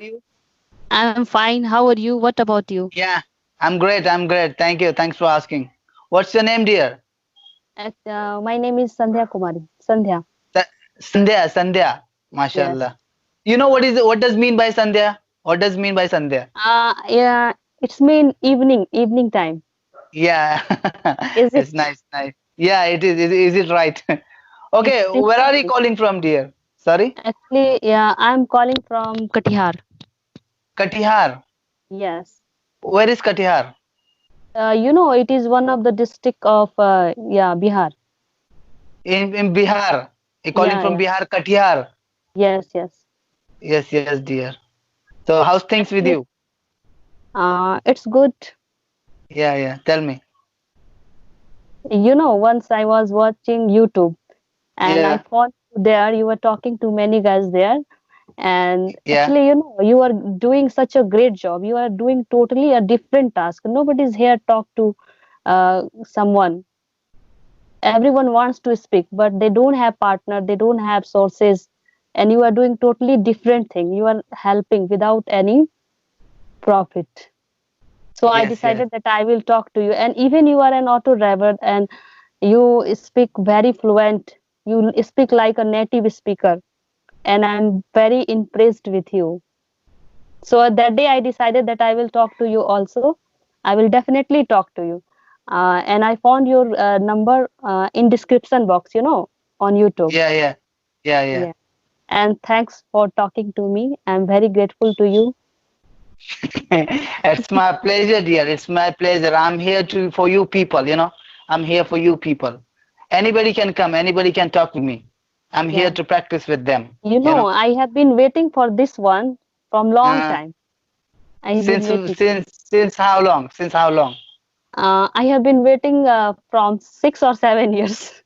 you? I'm fine. How are you? What about you? Yeah, I'm great. I'm great. Thank you. Thanks for asking. What's your name, dear? My name is Sandhya Kumari. Sandhya. Sa- Sandhya. Sandhya. Yes. MashaAllah. You know what does mean by Sandhya? What does mean by Sandhya? Yeah. It's mean evening time. Yeah, Is it's it? nice, nice. Yeah, it is. Is it right? Okay, It seems where to are you be. calling from, dear? Sorry, Actually, yeah, I'm calling from Katihar. Katihar. Yes. Where is Katihar? It is one of the district of Bihar. In Bihar. You calling Yeah, from yeah. Bihar, Katihar. Yes, yes. Yes, yes, dear. So how's things with Actually, you? it's good. Yeah, yeah. Tell me. Once I was watching YouTube and I Yeah, found there you were talking to many guys there. And yeah. actually, you are doing such a great job. You are doing totally a different task. Nobody's here talk to someone. Everyone wants to speak, but they don't have partner. They don't have sources, and you are doing totally different thing. You are helping without any profit. So I Yes, yes. decided that I will talk to you. And even you are an auto driver, and you speak very fluent. You speak like a native speaker, and I'm very impressed with you. So that day I decided that I will talk to you also. I will definitely talk to you. And I found your number in description box, on YouTube. Yeah, yeah. Yeah, yeah. Yeah. And thanks for talking to me. I'm very grateful to you. It's my pleasure, dear. It's my pleasure. I'm here to for you people, you know. I'm here for you people. Anybody can come, anybody can talk with me. I'm here Yeah. to practice with them, you know. I have been waiting for this one from long Uh, time. I have been waiting. since how long? Since how long? I have been waiting from 6 or 7 years.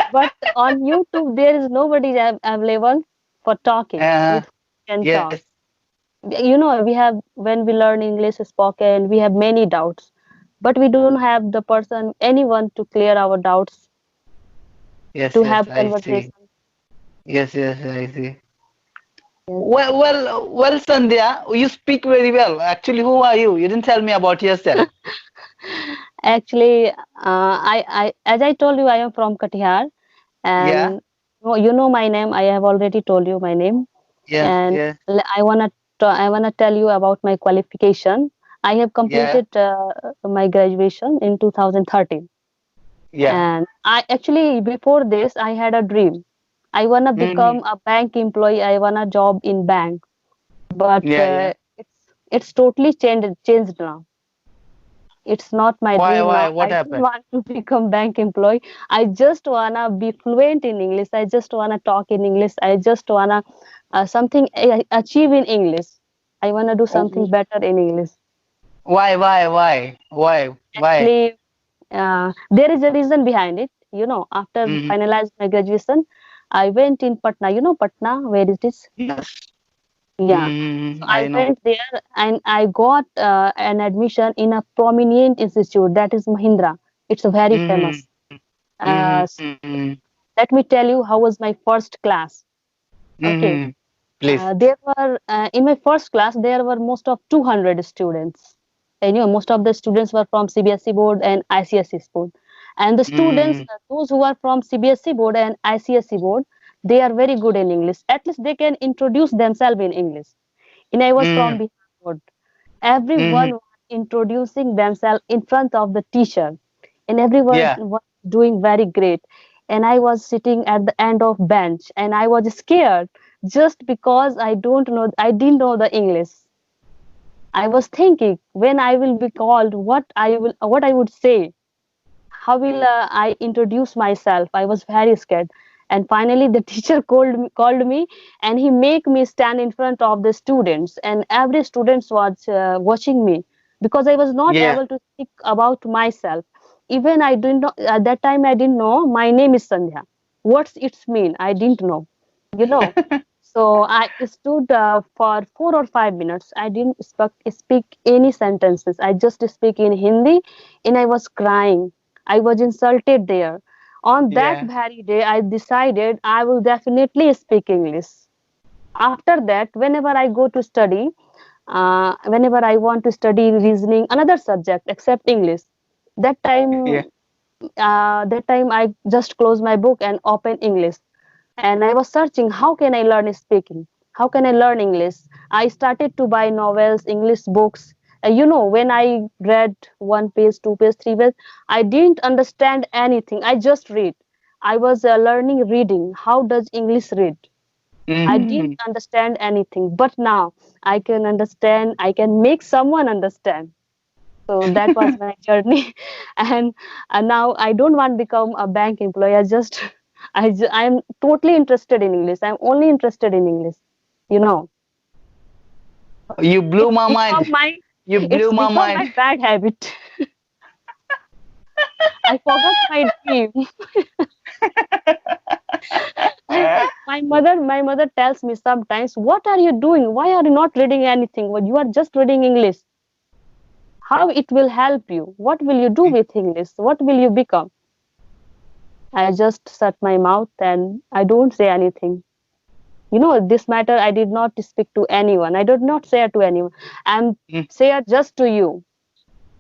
But on YouTube, there is nobody available for talking Uh, with who can talk. yes, We have, when we learn English spoken, we have many doubts, but we don't have the person, anyone to clear our doubts, yes, to yes, have I see. conversation. Yes, yes, I see. Yes. Well, Sandhya, you speak very well. Actually, who are you? You didn't tell me about yourself. Actually, as I told you, I am from Katihar, Yeah, and my name. I have already told you my name, yes, and yes, I wanna tell you about my qualification. I have yeah, completed my graduation in 2013, yeah. and I actually, before this, I had a dream. I wanna Hmm. become a bank employee. I want a job in bank, but Yeah, yeah. it's totally changed now. It's not my Why, dream why? now. What I don't happened? want to become bank employee. I just wanna be fluent in English. I just wanna talk in English. I just wanna something achieve in English. I wanna do something better in English. Why? Actually, there is a reason behind it. After Hmm. finalizing my graduation, I went in Patna. You know Patna, where it is? Yes. Yeah. Hmm. So I I know. went there and I got an admission in a prominent institute, that is Mahindra. It's very Hmm. famous. Hmm. Uh, Let me tell you how was my first class. Okay. Hmm. Please. There were in my first class there were most of 200 students. And most of the students were from CBSE board and ICSE board. And the students, Hmm. those who are from CBSE board and ICSE board, they are very good in English. At least they can introduce themselves in English. And I was from Hmm. Bihar board. Everyone Hmm. was introducing themselves in front of the teacher, and everyone Yeah. was doing very great. And I was sitting at the end of bench, and I was scared just because I didn't know the English. I was thinking when I will be called, what I would say, how will I introduce myself. I was very scared. And finally the teacher called me, and he make me stand in front of the students, and every student was watching me, because I was not Yeah. able to speak about myself. Even I didn't know at that time. I didn't know my name is Sandhya. What's its mean? I didn't know. you know so I stood for 4 or 5 minutes. I didn't speak any sentences. I just speak in Hindi, and I was crying. I was insulted there. On that Yeah. very day, I decided I will definitely speak English. After that, whenever I go to study, whenever I want to study reasoning, another subject except English, that Yeah. time, I just close my book and open English, and I was searching how can I learn speaking, how can I learn English. I started to buy novels, English books. When I read one page, two page, three page, I didn't understand anything. I just read. I was learning reading. How does English read? I didn't Mhm. understand anything, but now I can understand. I can make someone understand. So that was my journey, and now I don't want to become a bank employee. I'm totally interested in English. I'm only interested in English. You know, You blew it's my become mind. my You it's blew my become my mind. bad habit. I forgot my dream. My mother tells me sometimes, "What are you doing? Why are you not reading anything? Well, you are just reading English. How it will help you? What will you do with English? What will you become?" I just shut my mouth and I don't say anything. This matter I did not speak to anyone. I did not share to anyone. I'm Mm. share just to you.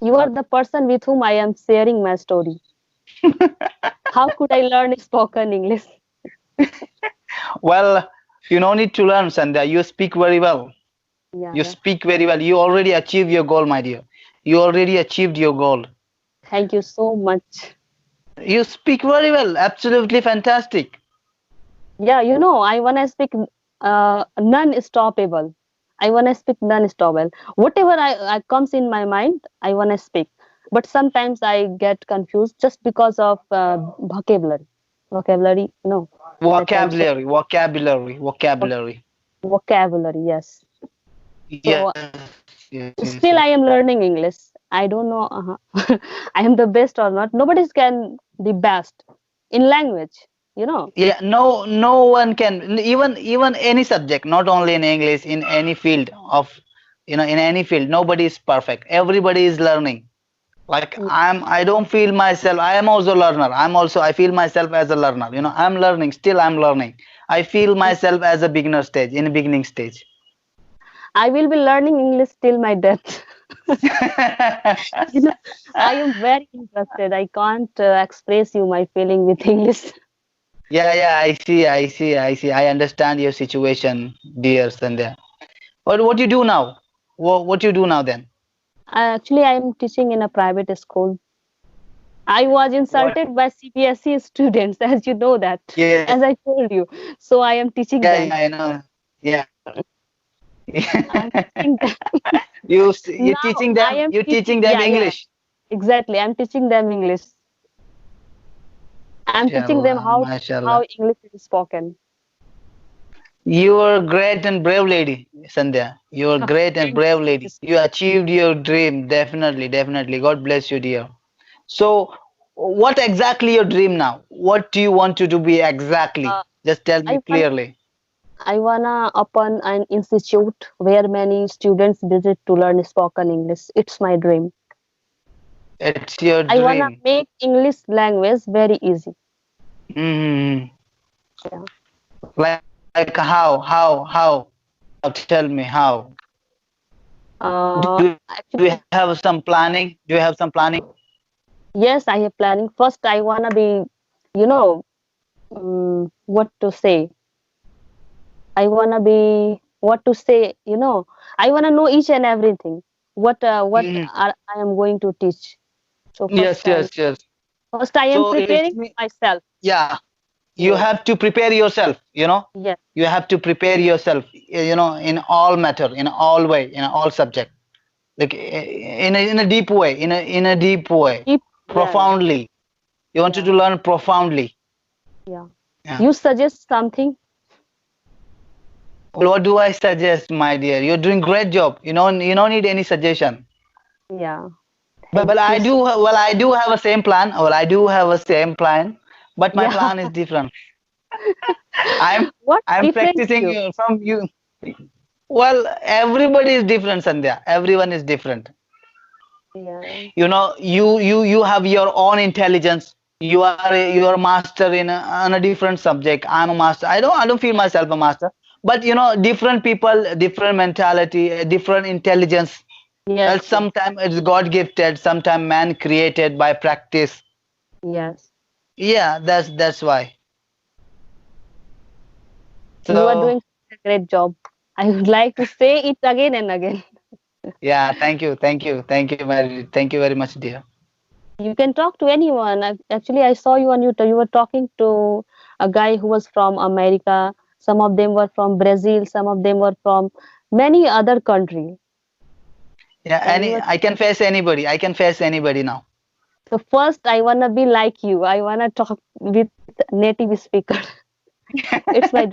You are the person with whom I am sharing my story. How could I learn spoken English? Well, you no need to learn, Sandhya. You speak very well. Yeah, You yeah. speak very well. You already achieved your goal, my dear. You already achieved your goal. Thank you so much. You speak very well. Absolutely fantastic. Yeah, I wanna speak non-stoppable. I wanna speak non-stoppable. Whatever I comes in my mind, I wanna speak. But sometimes I get confused just because of vocabulary. Vocabulary, that I'm saying. Vocabulary, vocabulary, vocabulary. Vocabulary, yes. So Yes, yes, yes, yes. still I am learning English. I don't know I am the best or not. Nobody can be best in language, you know. Yeah, no one can, even any subject, not only in English, in any field of, in any field, nobody is perfect. Everybody is learning. Like Yeah. I don't feel myself. I am also learner. I feel myself as a learner. I'm learning. Still, I'm learning. I feel myself as a beginner stage, in a beginning stage. I will be learning English till my death. you know, I am very interested. I can't express you my feeling with English. Yeah, yeah, I see. I understand your situation, dear Sandhya. What you do now? What you do now then? Actually, I am teaching in a private school. I was What? insulted by CBSE students, as you know that, Yes. as I told you. So I am teaching Yeah, yeah, them. I know. Yeah. I'm teaching them. You're Now teaching I them. am You're teaching. teaching them Yeah, yeah, English. exactly. I'm teaching them English. I'm teaching them Mashallah, how mashallah. English is spoken. You're a great and brave lady, Sandhya. You're a great and Thank you. brave Thank you lady. so You achieved your dream. Definitely, definitely. God bless you, dear. So, what exactly your dream now? What do you want to do be exactly? much. Just tell me I want clearly. I wanna open an institute where many students visit to learn spoken English. It's my dream. It's your I wanna dream. make English language very easy. Hmm. Yeah. Like how? Tell me how. Do you have some Actually, planning? Do you have some planning? yes, I have planning. First, I wanna be, you know, what to say. I wanna be what to say. I wanna know each and everything. Mhm. I am going to teach. So Yes, yes, yes. first I am So it's preparing me. myself. Yeah, you Yes, have to prepare yourself. yes, You have to prepare yourself. In all matter, in all way, in all subject. Like in a deep way, in a deep way, keep. Yeah, yeah, profoundly. You wanted yeah, to learn profoundly. yeah. Yeah. You suggest something. Well, what do I suggest, my dear? You're doing great job. You don't need any suggestion. Yeah. But Thank you. I do have a same plan. Well, I do have a same plan, but my Yeah. plan is different. I'm What I'm different practicing you? from you. Well, everybody is different, Sandhya. Everyone is different. Yeah. You have your own intelligence. You are a master on a different subject. I'm a master. I don't feel myself a master, But different people, different mentality, different intelligence. Well, Yes, yes, sometimes it's God gifted, sometimes man created by practice. yes. Yeah, that's why. You are So doing a great job. I would like to say it again and again. yeah, thank you thank you very much, dear. You can talk to anyone. Actually, I saw you on YouTube. You were talking to a guy who was from America. Some of them were from Brazil. Some of them were from many other countries. Yeah, And you were I can face anybody. I can face anybody now. so first. I wanna be like you. I wanna talk with native speaker. It's my